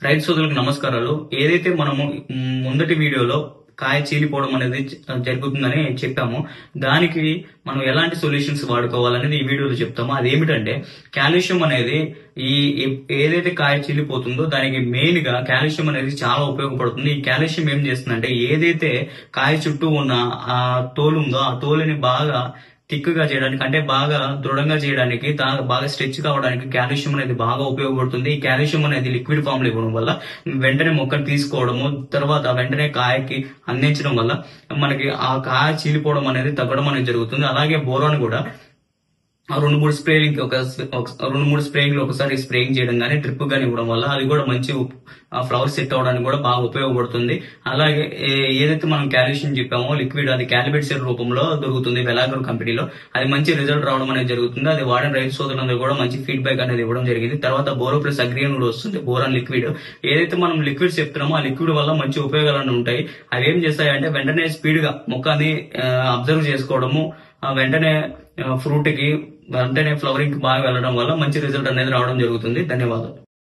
రైతు సోదరులకు నమస్కారాలు. ఏదైతే మనము ముందటి వీడియోలో కాయ చీలిపోవడం అనేది జరుగుతుందని చెప్పాము. దానికి మనం ఎలాంటి సొల్యూషన్స్ వాడుకోవాలనేది ఈ వీడియోలో చెప్తాము. అదేమిటంటే కాల్షియం అనేది ఈ ఏదైతే కాయ చీలిపోతుందో దానికి మెయిన్ గా కాల్షియం అనేది చాలా ఉపయోగపడుతుంది. ఈ కాల్షియం ఏం చేస్తుందంటే ఏదైతే కాయ చుట్టూ ఉన్న ఆ తోలు ఉందో ఆ తోలుని బాగా థిక్ గా చేయడానికి, అంటే బాగా దృఢంగా చేయడానికి, బాగా స్ట్రెచ్ కావడానికి కాల్షియం అనేది బాగా ఉపయోగపడుతుంది. ఈ కాల్షియం అనేది లిక్విడ్ ఫామ్ లో ఇవ్వడం వల్ల వెంటనే మొక్కను తీసుకోవడము, తర్వాత వెంటనే కాయకి అందించడం వల్ల మనకి ఆ కాయ చీలిపోవడం అనేది తగ్గడం అనేది జరుగుతుంది. అలాగే బోరాన్ కూడా రెండు మూడు స్ప్రేయింగ్ ఒకసారి స్ప్రేయింగ్ చేయడం కానీ డ్రిప్ గానీ ఇవ్వడం వల్ల అది కూడా మంచి ఫ్లవర్ సెట్ అవడానికి కూడా బాగా ఉపయోగపడుతుంది. అలాగే ఏదైతే మనం కాల్షియం చెప్పామో లిక్విడ్, అది క్యాలిబెట్సెల్ రూపంలో దొరుకుతుంది వెలాగర్ కంపెనీలో. అది మంచి రిజల్ట్ రావడం అనేది జరుగుతుంది. అది వాడిన రైతు సోదరులందరూ కూడా మంచి ఫీడ్బ్యాక్ అనేది ఇవ్వడం జరిగింది. తర్వాత బోరో ప్లస్ అగ్రియన్ కూడా వస్తుంది, బోరాన్ లిక్విడ్. ఏదైతే మనం లిక్విడ్స్ చెప్తున్నామో ఆ లిక్విడ్ వల్ల మంచి ఉపయోగాలు ఉంటాయి. అవి ఏం చేస్తాయంటే వెంటనే స్పీడ్ గా మొక్కని అబ్జర్వ్ చేసుకోవడము, వెంటనే ఫ్రూట్ కి వెంటనే ఫ్లవరింగ్ కి బాగా వెళ్ళడం వల్ల మంచి రిజల్ట్ అనేది రావడం జరుగుతుంది. ధన్యవాదాలు.